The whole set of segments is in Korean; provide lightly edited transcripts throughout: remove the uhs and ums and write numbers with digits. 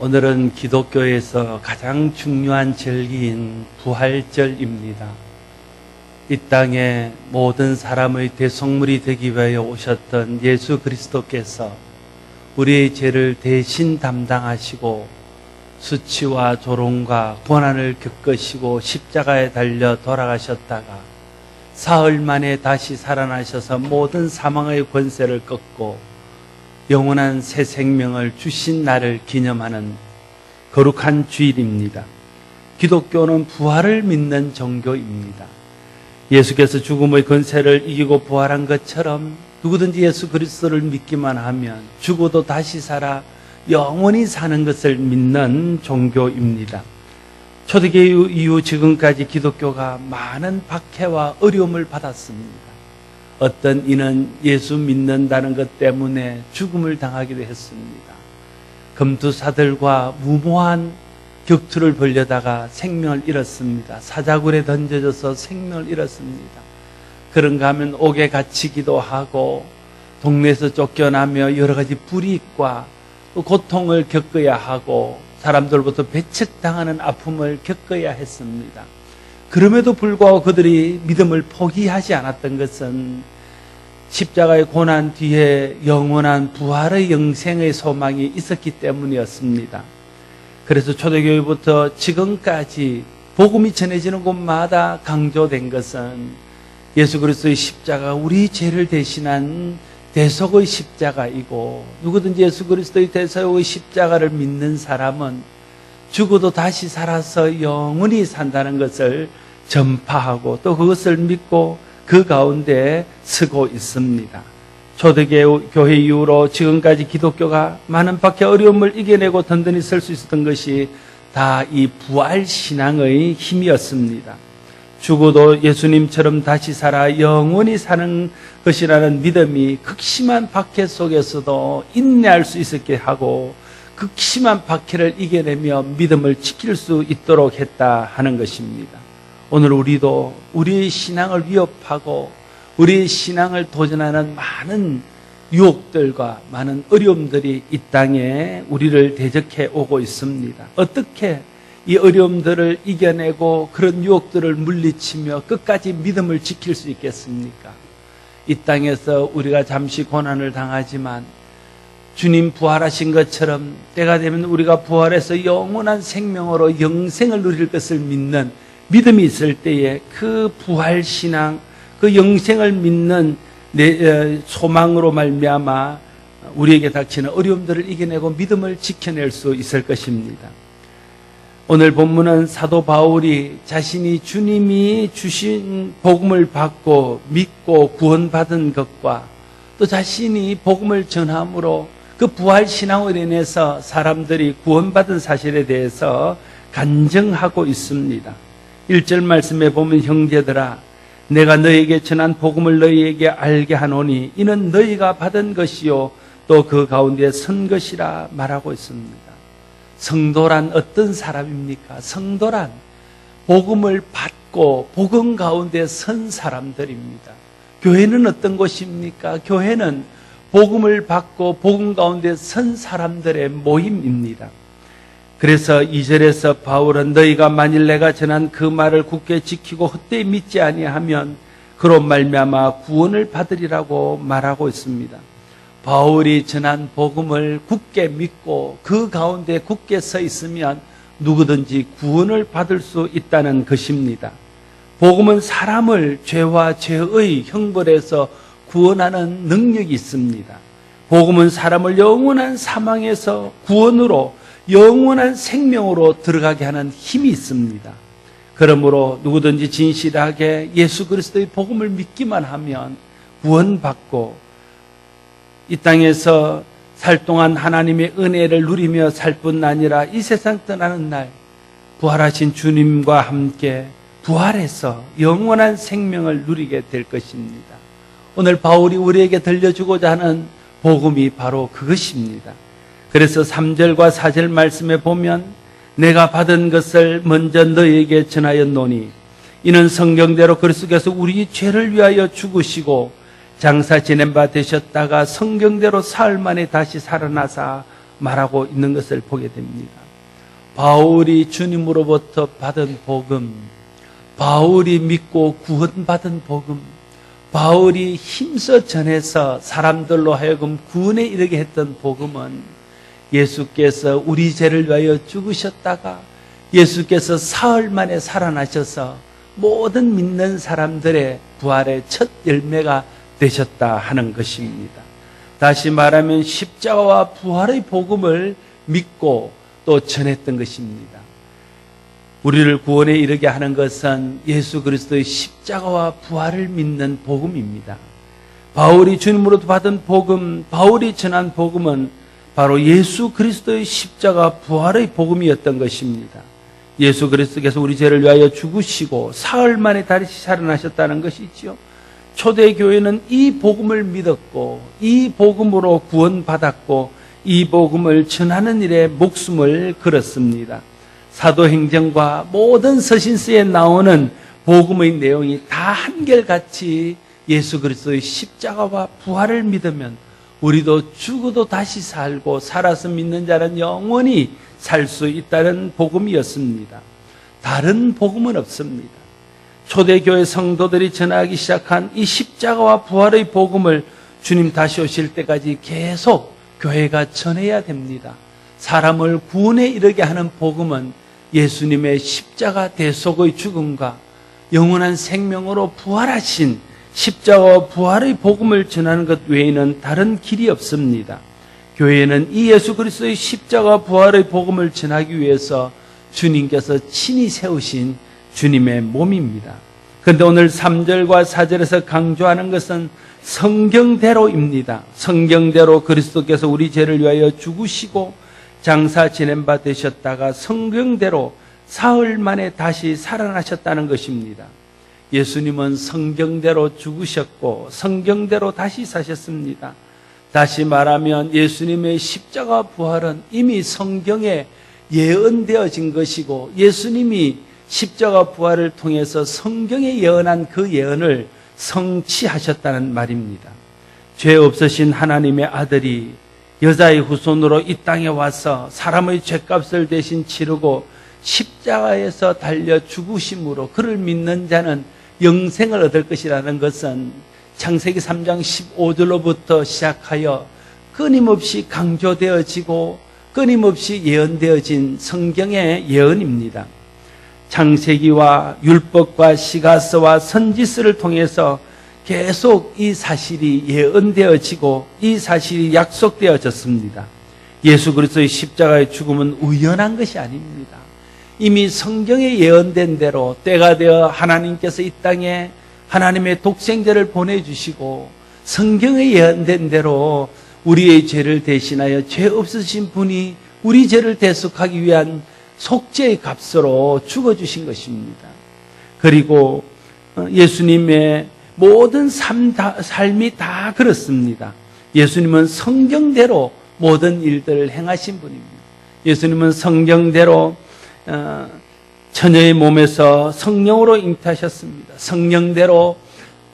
오늘은 기독교에서 가장 중요한 절기인 부활절입니다. 이 땅에 모든 사람의 대속물이 되기 위하여 오셨던 예수 그리스도께서 우리의 죄를 대신 담당하시고 수치와 조롱과 고난을 겪으시고 십자가에 달려 돌아가셨다가 사흘 만에 다시 살아나셔서 모든 사망의 권세를 꺾고 영원한 새 생명을 주신 날을 기념하는 거룩한 주일입니다. 기독교는 부활을 믿는 종교입니다. 예수께서 죽음의 권세를 이기고 부활한 것처럼 누구든지 예수 그리스도를 믿기만 하면 죽어도 다시 살아 영원히 사는 것을 믿는 종교입니다. 초대교회 이후 지금까지 기독교가 많은 박해와 어려움을 받았습니다. 어떤 이는 예수 믿는다는 것 때문에 죽음을 당하기도 했습니다. 검투사들과 무모한 격투를 벌려다가 생명을 잃었습니다. 사자굴에 던져져서 생명을 잃었습니다. 그런가 하면 옥에 갇히기도 하고 동네에서 쫓겨나며 여러 가지 불이익과 또 고통을 겪어야 하고 사람들로부터 배척당하는 아픔을 겪어야 했습니다. 그럼에도 불구하고 그들이 믿음을 포기하지 않았던 것은 십자가의 고난 뒤에 영원한 부활의 영생의 소망이 있었기 때문이었습니다. 그래서 초대교회부터 지금까지 복음이 전해지는 곳마다 강조된 것은 예수 그리스도의 십자가, 우리 죄를 대신한 대속의 십자가이고, 누구든지 예수 그리스도의 대속의 십자가를 믿는 사람은 죽어도 다시 살아서 영원히 산다는 것을 전파하고 또 그것을 믿고 그 가운데 서고 있습니다. 초대교회 이후로 지금까지 기독교가 많은 박해 어려움을 이겨내고 든든히 설 수 있었던 것이 다 이 부활신앙의 힘이었습니다. 죽어도 예수님처럼 다시 살아 영원히 사는 것이라는 믿음이 극심한 박해 속에서도 인내할 수 있었게 하고 극심한 박해를 이겨내며 믿음을 지킬 수 있도록 했다 하는 것입니다. 오늘 우리도 우리의 신앙을 위협하고 우리의 신앙을 도전하는 많은 유혹들과 많은 어려움들이 이 땅에 우리를 대적해 오고 있습니다. 어떻게 이 어려움들을 이겨내고 그런 유혹들을 물리치며 끝까지 믿음을 지킬 수 있겠습니까? 이 땅에서 우리가 잠시 고난을 당하지만 주님 부활하신 것처럼 때가 되면 우리가 부활해서 영원한 생명으로 영생을 누릴 것을 믿는 믿음이 있을 때에 그 부활신앙, 그 영생을 믿는 소망으로 말미암아 우리에게 닥치는 어려움들을 이겨내고 믿음을 지켜낼 수 있을 것입니다. 오늘 본문은 사도 바울이 자신이 주님이 주신 복음을 받고 믿고 구원받은 것과 또 자신이 복음을 전함으로 그 부활신앙으로 인해서 사람들이 구원받은 사실에 대해서 간증하고 있습니다. 1절 말씀에 보면 형제들아 내가 너희에게 전한 복음을 너희에게 알게 하노니 이는 너희가 받은 것이요 또 그 가운데 선 것이라 말하고 있습니다. 성도란 어떤 사람입니까? 성도란 복음을 받고 복음 가운데 선 사람들입니다. 교회는 어떤 곳입니까? 교회는 복음을 받고 복음 가운데 선 사람들의 모임입니다. 그래서 2절에서 바울은 너희가 만일 내가 전한 그 말을 굳게 지키고 헛되이 믿지 아니하면 그로 말미암아 구원을 받으리라고 말하고 있습니다. 바울이 전한 복음을 굳게 믿고 그 가운데 굳게 서 있으면 누구든지 구원을 받을 수 있다는 것입니다. 복음은 사람을 죄와 죄의 형벌에서 구원하는 능력이 있습니다. 복음은 사람을 영원한 사망에서 구원으로 영원한 생명으로 들어가게 하는 힘이 있습니다. 그러므로 누구든지 진실하게 예수 그리스도의 복음을 믿기만 하면 구원받고 이 땅에서 살 동안 하나님의 은혜를 누리며 살 뿐 아니라 이 세상 떠나는 날 부활하신 주님과 함께 부활해서 영원한 생명을 누리게 될 것입니다. 오늘 바울이 우리에게 들려주고자 하는 복음이 바로 그것입니다. 그래서 3절과 4절 말씀에 보면 내가 받은 것을 먼저 너희에게 전하였노니 이는 성경대로 그리스도께서 우리 죄를 위하여 죽으시고 장사 지낸 바 되셨다가 성경대로 사흘 만에 다시 살아나사 말하고 있는 것을 보게 됩니다. 바울이 주님으로부터 받은 복음, 바울이 믿고 구원받은 복음, 바울이 힘써 전해서 사람들로 하여금 구원에 이르게 했던 복음은 예수께서 우리 죄를 위하여 죽으셨다가 예수께서 사흘 만에 살아나셔서 모든 믿는 사람들의 부활의 첫 열매가 되셨다 하는 것입니다. 다시 말하면 십자가와 부활의 복음을 믿고 또 전했던 것입니다. 우리를 구원에 이르게 하는 것은 예수 그리스도의 십자가와 부활을 믿는 복음입니다. 바울이 주님으로부터 받은 복음, 바울이 전한 복음은 바로 예수 그리스도의 십자가 부활의 복음이었던 것입니다. 예수 그리스도께서 우리 죄를 위하여 죽으시고 사흘 만에 다시 살아나셨다는 것이지요. 초대교회는 이 복음을 믿었고 이 복음으로 구원받았고 이 복음을 전하는 일에 목숨을 걸었습니다. 사도행전과 모든 서신서에 나오는 복음의 내용이 다 한결같이 예수 그리스도의 십자가와 부활을 믿으면 우리도 죽어도 다시 살고 살아서 믿는 자는 영원히 살 수 있다는 복음이었습니다. 다른 복음은 없습니다. 초대교회 성도들이 전하기 시작한 이 십자가와 부활의 복음을 주님 다시 오실 때까지 계속 교회가 전해야 됩니다. 사람을 구원에 이르게 하는 복음은 예수님의 십자가 대속의 죽음과 영원한 생명으로 부활하신 십자가와 부활의 복음을 전하는 것 외에는 다른 길이 없습니다. 교회는 이 예수 그리스도의 십자가 부활의 복음을 전하기 위해서 주님께서 친히 세우신 주님의 몸입니다. 그런데 오늘 3절과 4절에서 강조하는 것은 성경대로입니다. 성경대로 그리스도께서 우리 죄를 위하여 죽으시고 장사 지낸 바 되셨다가 성경대로 사흘 만에 다시 살아나셨다는 것입니다. 예수님은 성경대로 죽으셨고 성경대로 다시 사셨습니다. 다시 말하면 예수님의 십자가 부활은 이미 성경에 예언되어진 것이고 예수님이 십자가 부활을 통해서 성경에 예언한 그 예언을 성취하셨다는 말입니다. 죄 없으신 하나님의 아들이 여자의 후손으로 이 땅에 와서 사람의 죄값을 대신 치르고 십자가에서 달려 죽으심으로 그를 믿는 자는 영생을 얻을 것이라는 것은 창세기 3장 15절로부터 시작하여 끊임없이 강조되어지고 끊임없이 예언되어진 성경의 예언입니다. 창세기와 율법과 시가서와 선지서를 통해서 계속 이 사실이 예언되어지고 이 사실이 약속되어졌습니다. 예수 그리스도의 십자가의 죽음은 우연한 것이 아닙니다. 이미 성경에 예언된 대로 때가 되어 하나님께서 이 땅에 하나님의 독생자를 보내주시고 성경에 예언된 대로 우리의 죄를 대신하여 죄 없으신 분이 우리 죄를 대속하기 위한 속죄의 값으로 죽어주신 것입니다. 그리고 예수님의 모든 삶이 다 그렇습니다. 예수님은 성경대로 모든 일들을 행하신 분입니다. 예수님은 성경대로 처녀의 몸에서 성령으로 잉태하셨습니다. 성령대로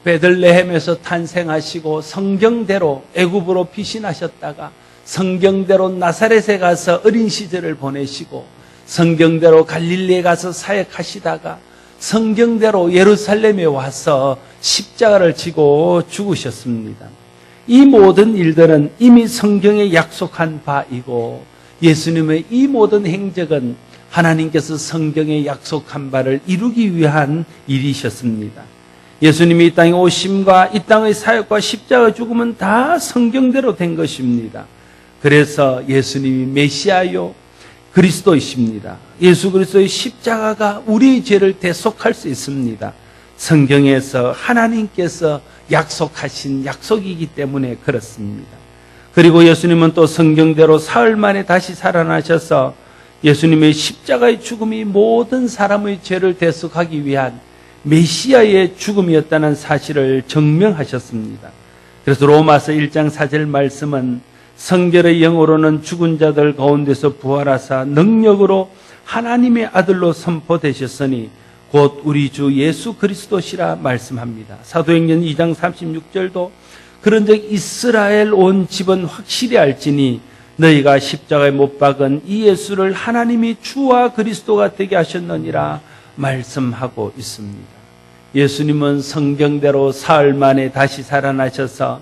베들레헴에서 탄생하시고 성경대로 애굽으로 피신하셨다가 성경대로 나사렛에 가서 어린 시절을 보내시고 성경대로 갈릴리에 가서 사역하시다가 성경대로 예루살렘에 와서 십자가를 지고 죽으셨습니다. 이 모든 일들은 이미 성경에 약속한 바이고 예수님의 이 모든 행적은 하나님께서 성경에 약속한 바를 이루기 위한 일이셨습니다. 예수님이 이 땅에 오심과 이 땅의 사역과 십자가 죽음은 다 성경대로 된 것입니다. 그래서 예수님이 메시아요 그리스도이십니다. 예수 그리스도의 십자가가 우리의 죄를 대속할 수 있습니다. 성경에서 하나님께서 약속하신 약속이기 때문에 그렇습니다. 그리고 예수님은 또 성경대로 사흘 만에 다시 살아나셔서 예수님의 십자가의 죽음이 모든 사람의 죄를 대속하기 위한 메시아의 죽음이었다는 사실을 증명하셨습니다. 그래서 로마서 1장 4절 말씀은 성결의 영으로는 죽은 자들 가운데서 부활하사 능력으로 하나님의 아들로 선포되셨으니 곧 우리 주 예수 그리스도시라 말씀합니다. 사도행전 2장 36절도 그런즉 이스라엘 온 집은 확실히 알지니 너희가 십자가에 못 박은 이 예수를 하나님이 주와 그리스도가 되게 하셨느니라 말씀하고 있습니다. 예수님은 성경대로 사흘 만에 다시 살아나셔서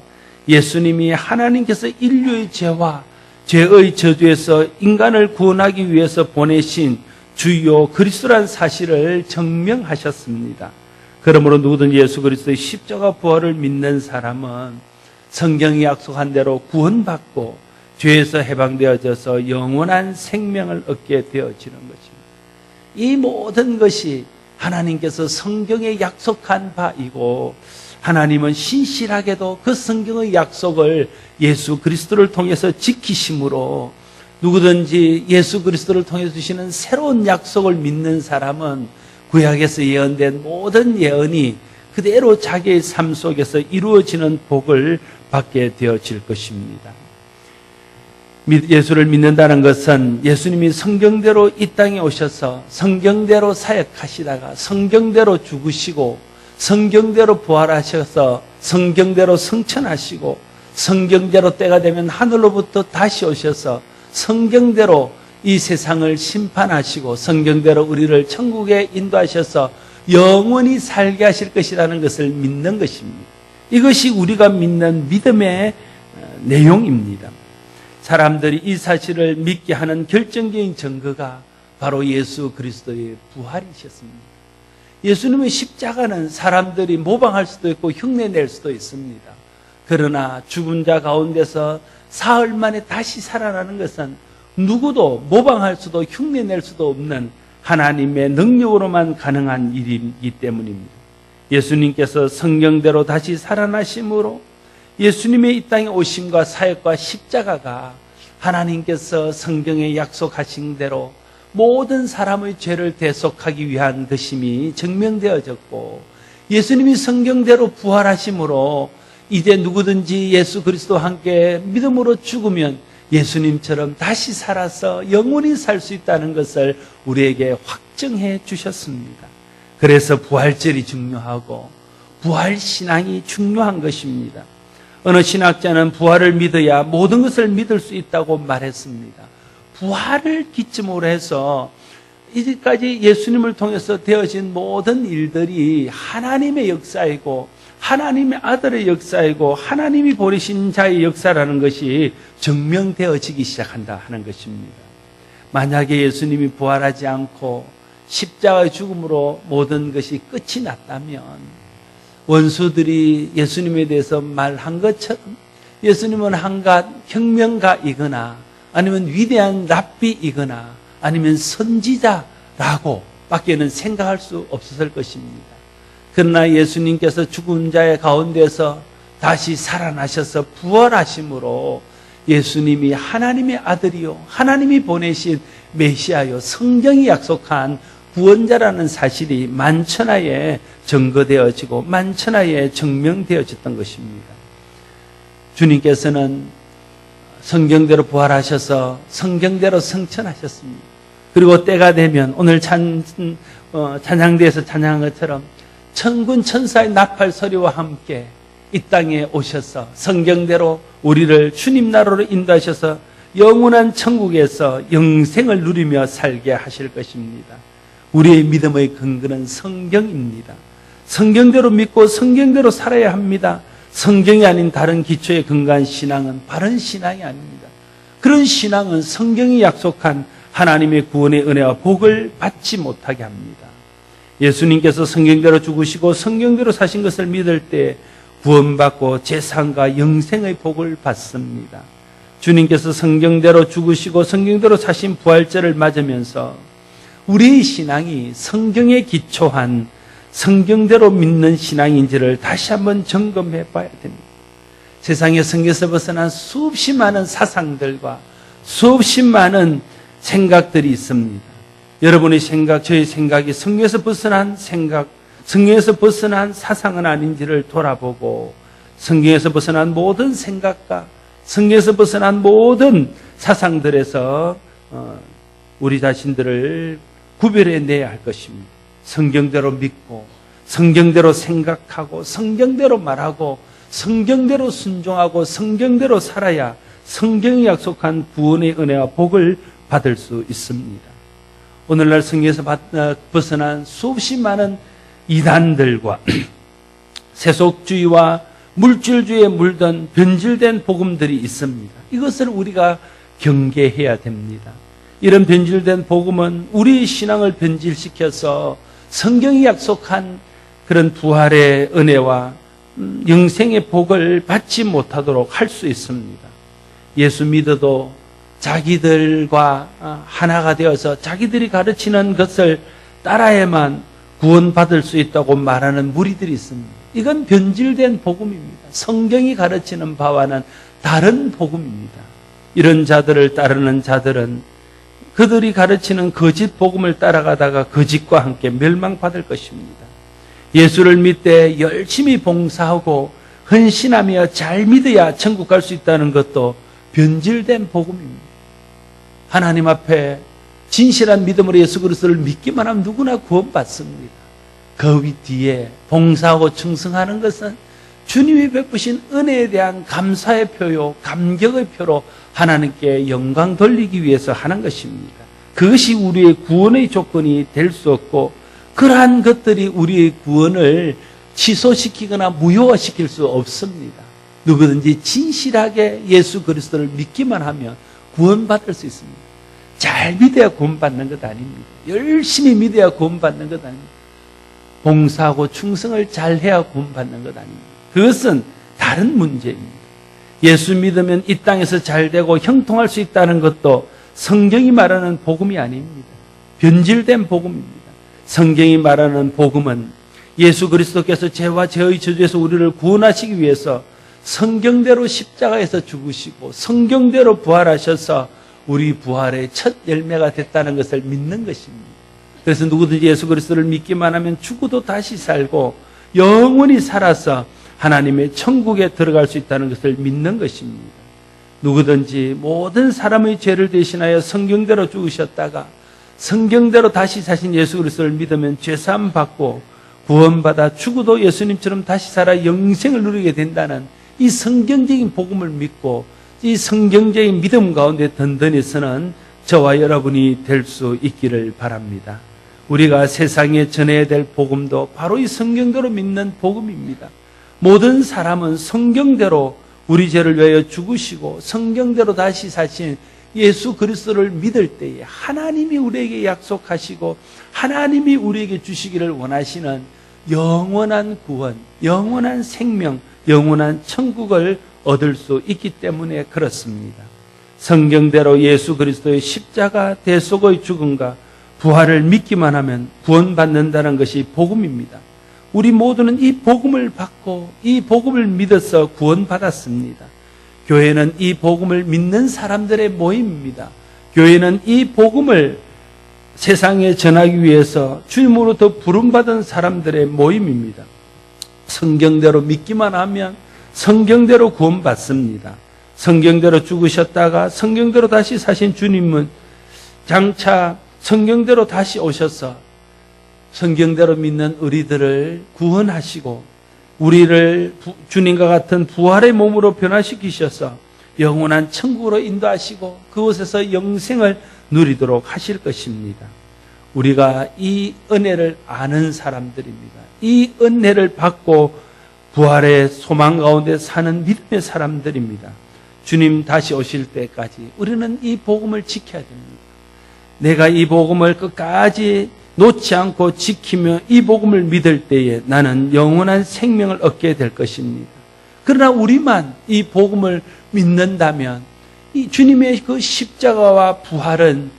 예수님이 하나님께서 인류의 죄와 죄의 저주에서 인간을 구원하기 위해서 보내신 주요 그리스도란 사실을 증명하셨습니다. 그러므로 누구든지 예수 그리스도의 십자가 부활을 믿는 사람은 성경이 약속한 대로 구원받고 죄에서 해방되어져서 영원한 생명을 얻게 되어지는 것입니다. 이 모든 것이 하나님께서 성경에 약속한 바이고 하나님은 신실하게도 그 성경의 약속을 예수 그리스도를 통해서 지키심으로 누구든지 예수 그리스도를 통해서 주시는 새로운 약속을 믿는 사람은 구약에서 예언된 모든 예언이 그대로 자기의 삶 속에서 이루어지는 복을 받게 되어질 것입니다. 예수를 믿는다는 것은 예수님이 성경대로 이 땅에 오셔서 성경대로 사역하시다가 성경대로 죽으시고 성경대로 부활하셔서 성경대로 성천하시고 성경대로 때가 되면 하늘로부터 다시 오셔서 성경대로 이 세상을 심판하시고 성경대로 우리를 천국에 인도하셔서 영원히 살게 하실 것이라는 것을 믿는 것입니다. 이것이 우리가 믿는 믿음의 내용입니다. 사람들이 이 사실을 믿게 하는 결정적인 증거가 바로 예수 그리스도의 부활이셨습니다. 예수님의 십자가는 사람들이 모방할 수도 있고 흉내낼 수도 있습니다. 그러나 죽은 자 가운데서 사흘 만에 다시 살아나는 것은 누구도 모방할 수도 흉내낼 수도 없는 하나님의 능력으로만 가능한 일이기 때문입니다. 예수님께서 성경대로 다시 살아나심으로 예수님의 이 땅에 오심과 사역과 십자가가 하나님께서 성경에 약속하신 대로 모든 사람의 죄를 대속하기 위한 것임이 증명되어졌고 예수님이 성경대로 부활하심으로 이제 누구든지 예수 그리스도와 함께 믿음으로 죽으면 예수님처럼 다시 살아서 영원히 살 수 있다는 것을 우리에게 확증해 주셨습니다. 그래서 부활절이 중요하고 부활신앙이 중요한 것입니다. 어느 신학자는 부활을 믿어야 모든 것을 믿을 수 있다고 말했습니다. 부활을 기점으로 해서 이제까지 예수님을 통해서 되어진 모든 일들이 하나님의 역사이고 하나님의 아들의 역사이고 하나님이 보내신 자의 역사라는 것이 증명되어지기 시작한다 하는 것입니다. 만약에 예수님이 부활하지 않고 십자가의 죽음으로 모든 것이 끝이 났다면 원수들이 예수님에 대해서 말한 것처럼 예수님은 한갓 혁명가이거나 아니면 위대한 랍비이거나 아니면 선지자라고 밖에는 생각할 수 없었을 것입니다. 그러나 예수님께서 죽은 자의 가운데서 다시 살아나셔서 부활하심으로 예수님이 하나님의 아들이요 하나님이 보내신 메시아요 성경이 약속한 구원자라는 사실이 만천하에 증거되어지고 만천하에 증명되어졌던 것입니다. 주님께서는 성경대로 부활하셔서 성경대로 성천하셨습니다. 그리고 때가 되면 오늘 찬양대에서 찬양한 것처럼 천군 천사의 나팔 소리와 함께 이 땅에 오셔서 성경대로 우리를 주님 나라로 인도하셔서 영원한 천국에서 영생을 누리며 살게 하실 것입니다. 우리의 믿음의 근거는 성경입니다. 성경대로 믿고 성경대로 살아야 합니다. 성경이 아닌 다른 기초에 근거한 신앙은 바른 신앙이 아닙니다. 그런 신앙은 성경이 약속한 하나님의 구원의 은혜와 복을 받지 못하게 합니다. 예수님께서 성경대로 죽으시고 성경대로 사신 것을 믿을 때 구원받고 재산과 영생의 복을 받습니다. 주님께서 성경대로 죽으시고 성경대로 사신 부활절을 맞으면서 우리의 신앙이 성경에 기초한 성경대로 믿는 신앙인지를 다시 한번 점검해 봐야 됩니다. 세상의 성경에서 벗어난 수없이 많은 사상들과 수없이 많은 생각들이 있습니다. 여러분의 생각, 저의 생각이 성경에서 벗어난 생각, 성경에서 벗어난 사상은 아닌지를 돌아보고 성경에서 벗어난 모든 생각과 성경에서 벗어난 모든 사상들에서 우리 자신들을 구별해내야 할 것입니다. 성경대로 믿고 성경대로 생각하고 성경대로 말하고 성경대로 순종하고 성경대로 살아야 성경이 약속한 구원의 은혜와 복을 받을 수 있습니다. 오늘날 성경에서 벗어난 수없이 많은 이단들과 세속주의와 물질주의에 물든 변질된 복음들이 있습니다. 이것을 우리가 경계해야 됩니다. 이런 변질된 복음은 우리 신앙을 변질시켜서 성경이 약속한 그런 부활의 은혜와 영생의 복을 받지 못하도록 할 수 있습니다. 예수 믿어도 자기들과 하나가 되어서 자기들이 가르치는 것을 따라야만 구원받을 수 있다고 말하는 무리들이 있습니다. 이건 변질된 복음입니다. 성경이 가르치는 바와는 다른 복음입니다. 이런 자들을 따르는 자들은 그들이 가르치는 거짓 복음을 따라가다가 거짓과 함께 멸망받을 것입니다. 예수를 믿되 열심히 봉사하고 헌신하며 잘 믿어야 천국 갈 수 있다는 것도 변질된 복음입니다. 하나님 앞에 진실한 믿음으로 예수 그리스도를 믿기만 하면 누구나 구원받습니다. 그 뒤에 봉사하고 충성하는 것은 주님이 베푸신 은혜에 대한 감사의 표요, 감격의 표로 하나님께 영광 돌리기 위해서 하는 것입니다. 그것이 우리의 구원의 조건이 될 수 없고 그러한 것들이 우리의 구원을 취소시키거나 무효화시킬 수 없습니다. 누구든지 진실하게 예수 그리스도를 믿기만 하면 구원받을 수 있습니다. 잘 믿어야 구원받는 것 아닙니다. 열심히 믿어야 구원받는 것 아닙니다. 봉사하고 충성을 잘해야 구원받는 것 아닙니다. 그것은 다른 문제입니다. 예수 믿으면 이 땅에서 잘되고 형통할 수 있다는 것도 성경이 말하는 복음이 아닙니다. 변질된 복음입니다. 성경이 말하는 복음은 예수 그리스도께서 죄와 죄의 저주에서 우리를 구원하시기 위해서 성경대로 십자가에서 죽으시고 성경대로 부활하셔서 우리 부활의 첫 열매가 됐다는 것을 믿는 것입니다. 그래서 누구든지 예수 그리스도를 믿기만 하면 죽어도 다시 살고 영원히 살아서 하나님의 천국에 들어갈 수 있다는 것을 믿는 것입니다. 누구든지 모든 사람의 죄를 대신하여 성경대로 죽으셨다가 성경대로 다시 사신 예수 그리스도를 믿으면 죄사함 받고 구원받아 죽어도 예수님처럼 다시 살아 영생을 누리게 된다는 이 성경적인 복음을 믿고 이 성경적인 믿음 가운데 든든히 서는 저와 여러분이 될 수 있기를 바랍니다. 우리가 세상에 전해야 될 복음도 바로 이 성경대로 믿는 복음입니다. 모든 사람은 성경대로 우리 죄를 위하여 죽으시고 성경대로 다시 사신 예수 그리스도를 믿을 때에 하나님이 우리에게 약속하시고 하나님이 우리에게 주시기를 원하시는 영원한 구원, 영원한 생명, 영원한 천국을 얻을 수 있기 때문에 그렇습니다. 성경대로 예수 그리스도의 십자가 대속의 죽음과 부활을 믿기만 하면 구원받는다는 것이 복음입니다. 우리 모두는 이 복음을 받고 이 복음을 믿어서 구원받았습니다. 교회는 이 복음을 믿는 사람들의 모임입니다. 교회는 이 복음을 세상에 전하기 위해서 주님으로부터 부름받은 사람들의 모임입니다. 성경대로 믿기만 하면 성경대로 구원받습니다. 성경대로 죽으셨다가 성경대로 다시 사신 주님은 장차 성경대로 다시 오셔서 성경대로 믿는 우리들을 구원하시고 우리를 주님과 같은 부활의 몸으로 변화시키셔서 영원한 천국으로 인도하시고 그곳에서 영생을 누리도록 하실 것입니다. 우리가 이 은혜를 아는 사람들입니다. 이 은혜를 받고 부활의 소망 가운데 사는 믿음의 사람들입니다. 주님 다시 오실 때까지 우리는 이 복음을 지켜야 됩니다. 내가 이 복음을 끝까지 놓지 않고 지키며 이 복음을 믿을 때에 나는 영원한 생명을 얻게 될 것입니다. 그러나 우리만 이 복음을 믿는다면 이 주님의 그 십자가와 부활은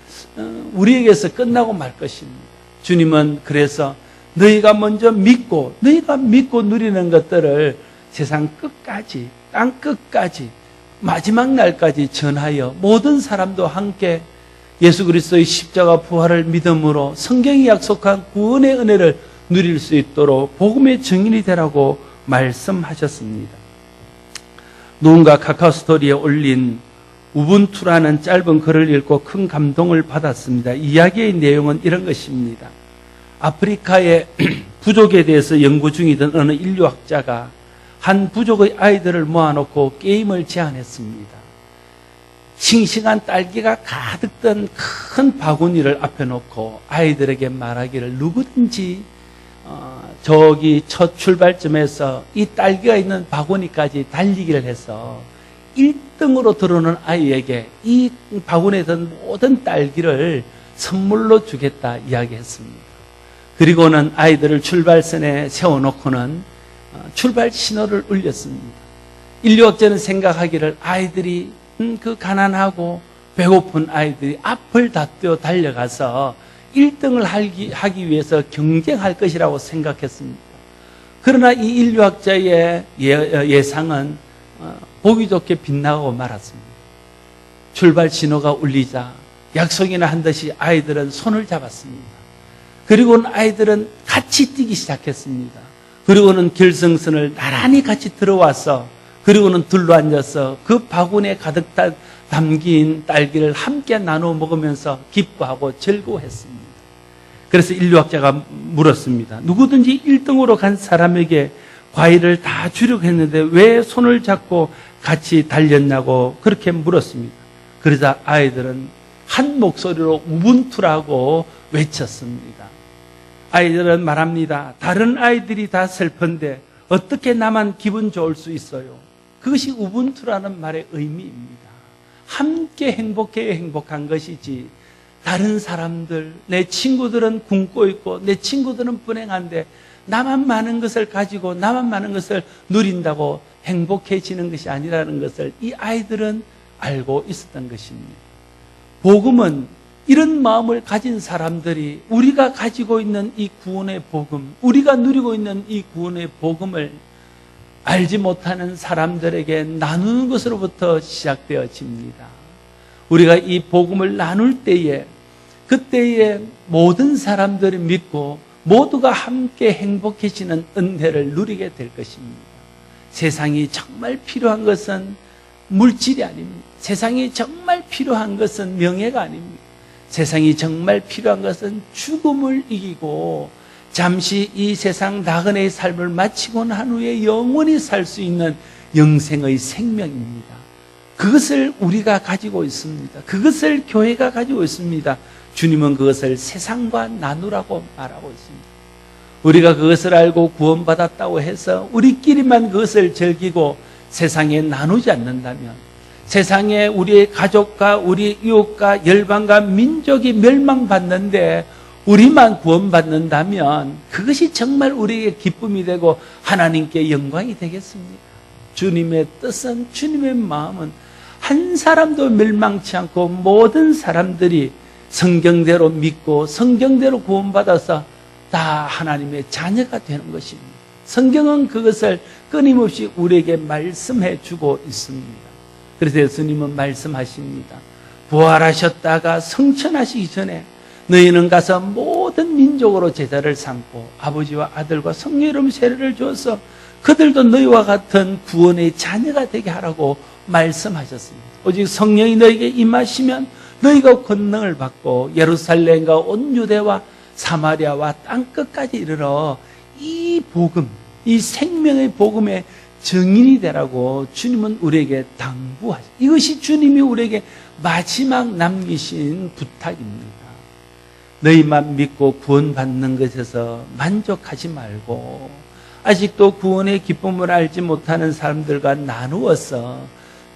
우리에게서 끝나고 말 것입니다. 주님은 그래서 너희가 먼저 믿고 너희가 믿고 누리는 것들을 세상 끝까지 땅 끝까지 마지막 날까지 전하여 모든 사람도 함께 예수 그리스도의 십자가 부활을 믿음으로 성경이 약속한 구원의 은혜를 누릴 수 있도록 복음의 증인이 되라고 말씀하셨습니다. 누군가 카카오스토리에 올린 우분투라는 짧은 글을 읽고 큰 감동을 받았습니다. 이야기의 내용은 이런 것입니다. 아프리카의 부족에 대해서 연구 중이던 어느 인류학자가 한 부족의 아이들을 모아놓고 게임을 제안했습니다. 싱싱한 딸기가 가득 든 큰 바구니를 앞에 놓고 아이들에게 말하기를 누구든지 저기 첫 출발점에서 이 딸기가 있는 바구니까지 달리기를 해서 1등으로 들어오는 아이에게 이 바구니에 든 모든 딸기를 선물로 주겠다 이야기했습니다. 그리고는 아이들을 출발선에 세워놓고는 출발 신호를 울렸습니다. 인류학자는 생각하기를 아이들이 그 가난하고 배고픈 아이들이 앞을 닫고 달려가서 1등을 하기 위해서 경쟁할 것이라고 생각했습니다. 그러나 이 인류학자의 예상은 보기 좋게 빗나가고 말았습니다. 출발 신호가 울리자 약속이나 한 듯이 아이들은 손을 잡았습니다. 그리고는 아이들은 같이 뛰기 시작했습니다. 그리고는 결승선을 나란히 같이 들어와서 그리고는 둘러앉아서 그 바구니에 가득 담긴 딸기를 함께 나누어 먹으면서 기뻐하고 즐거워했습니다. 그래서 인류학자가 물었습니다. 누구든지 1등으로 간 사람에게 과일을 다 주려고 했는데 왜 손을 잡고 같이 달렸냐고 그렇게 물었습니다. 그러자 아이들은 한 목소리로 우분투라고 외쳤습니다. 아이들은 말합니다. 다른 아이들이 다 슬픈데 어떻게 나만 기분 좋을 수 있어요? 그것이 우분투라는 말의 의미입니다. 함께 행복해야 행복한 것이지 다른 사람들, 내 친구들은 굶고 있고 내 친구들은 불행한데 나만 많은 것을 가지고 나만 많은 것을 누린다고 행복해지는 것이 아니라는 것을 이 아이들은 알고 있었던 것입니다. 복음은 이런 마음을 가진 사람들이 우리가 가지고 있는 이 구원의 복음, 우리가 누리고 있는 이 구원의 복음을 알지 못하는 사람들에게 나누는 것으로부터 시작되어집니다. 우리가 이 복음을 나눌 때에 그때에 모든 사람들이 믿고 모두가 함께 행복해지는 은혜를 누리게 될 것입니다. 세상이 정말 필요한 것은 물질이 아닙니다. 세상이 정말 필요한 것은 명예가 아닙니다. 세상이 정말 필요한 것은 죽음을 이기고 잠시 이 세상 나그네의 삶을 마치고 난 후에 영원히 살 수 있는 영생의 생명입니다. 그것을 우리가 가지고 있습니다. 그것을 교회가 가지고 있습니다. 주님은 그것을 세상과 나누라고 말하고 있습니다. 우리가 그것을 알고 구원받았다고 해서 우리끼리만 그것을 즐기고 세상에 나누지 않는다면 세상에 우리의 가족과 우리 이웃과 열방과 민족이 멸망받는데 우리만 구원받는다면 그것이 정말 우리에게 기쁨이 되고 하나님께 영광이 되겠습니까? 주님의 뜻은, 주님의 마음은 한 사람도 멸망치 않고 모든 사람들이 성경대로 믿고 성경대로 구원받아서 다 하나님의 자녀가 되는 것입니다. 성경은 그것을 끊임없이 우리에게 말씀해 주고 있습니다. 그래서 예수님은 말씀하십니다. 부활하셨다가 성천하시기 전에 너희는 가서 모든 민족으로 제자를 삼고 아버지와 아들과 성령 이름 세례를 주어서 그들도 너희와 같은 구원의 자녀가 되게 하라고 말씀하셨습니다. 오직 성령이 너희에게 임하시면 너희가 권능을 받고 예루살렘과 온 유대와 사마리아와 땅끝까지 이르러 이 복음, 이 생명의 복음의 증인이 되라고 주님은 우리에게 당부하십니다. 이것이 주님이 우리에게 마지막 남기신 부탁입니다. 너희만 믿고 구원받는 것에서 만족하지 말고 아직도 구원의 기쁨을 알지 못하는 사람들과 나누어서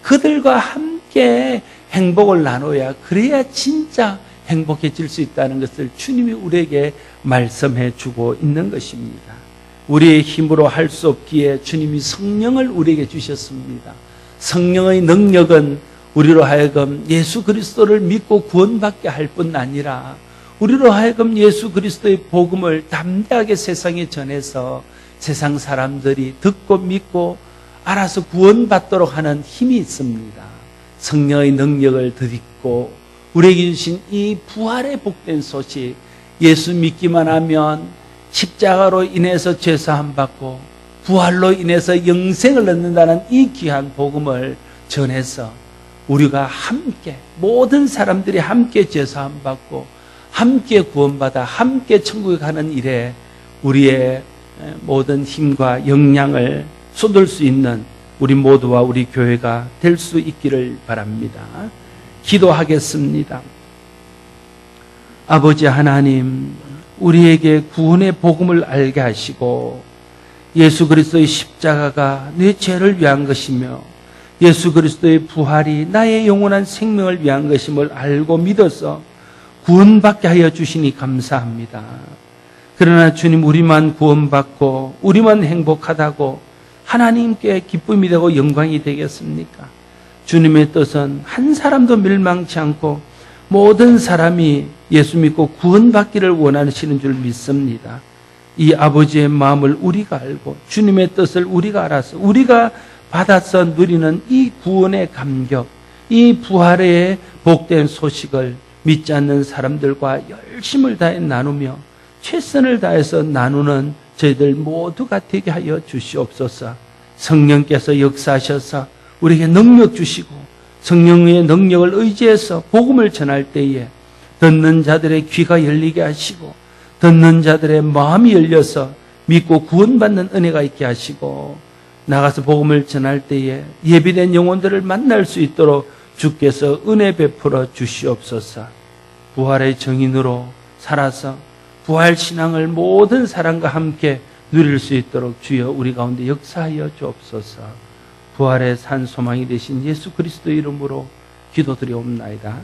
그들과 함께 행복을 나눠야 그래야 진짜 행복해질 수 있다는 것을 주님이 우리에게 말씀해 주고 있는 것입니다. 우리의 힘으로 할 수 없기에 주님이 성령을 우리에게 주셨습니다. 성령의 능력은 우리로 하여금 예수 그리스도를 믿고 구원받게 할 뿐 아니라 우리로 하여금 예수 그리스도의 복음을 담대하게 세상에 전해서 세상 사람들이 듣고 믿고 알아서 구원받도록 하는 힘이 있습니다. 성령의 능력을 덧입고 우리에게 주신 이 부활의 복된 소식, 예수 믿기만 하면 십자가로 인해서 죄사함 받고 부활로 인해서 영생을 얻는다는 이 귀한 복음을 전해서 우리가 함께 모든 사람들이 함께 죄사함 받고 함께 구원받아 함께 천국에 가는 일에 우리의 모든 힘과 역량을 쏟을 수 있는 우리 모두와 우리 교회가 될 수 있기를 바랍니다. 기도하겠습니다. 아버지 하나님, 우리에게 구원의 복음을 알게 하시고 예수 그리스도의 십자가가 내 죄를 위한 것이며 예수 그리스도의 부활이 나의 영원한 생명을 위한 것임을 알고 믿어서 구원받게 하여 주시니 감사합니다. 그러나 주님, 우리만 구원받고 우리만 행복하다고 하나님께 기쁨이 되고 영광이 되겠습니까? 주님의 뜻은 한 사람도 멸망치 않고 모든 사람이 예수 믿고 구원받기를 원하시는 줄 믿습니다. 이 아버지의 마음을 우리가 알고 주님의 뜻을 우리가 알아서 우리가 받아서 누리는 이 구원의 감격, 이 부활의 복된 소식을 믿지 않는 사람들과 열심을 다해 나누며 최선을 다해서 나누는 저희들 모두가 되게 하여 주시옵소서. 성령께서 역사하셔서 우리에게 능력 주시고 성령의 능력을 의지해서 복음을 전할 때에 듣는 자들의 귀가 열리게 하시고 듣는 자들의 마음이 열려서 믿고 구원받는 은혜가 있게 하시고 나가서 복음을 전할 때에 예비된 영혼들을 만날 수 있도록 주께서 은혜 베풀어 주시옵소서. 부활의 정인으로 살아서 부활 신앙을 모든 사람과 함께 누릴 수 있도록 주여 우리 가운데 역사하여 주옵소서. 부활의 산 소망이 되신 예수 그리스도 이름으로 기도드리옵나이다.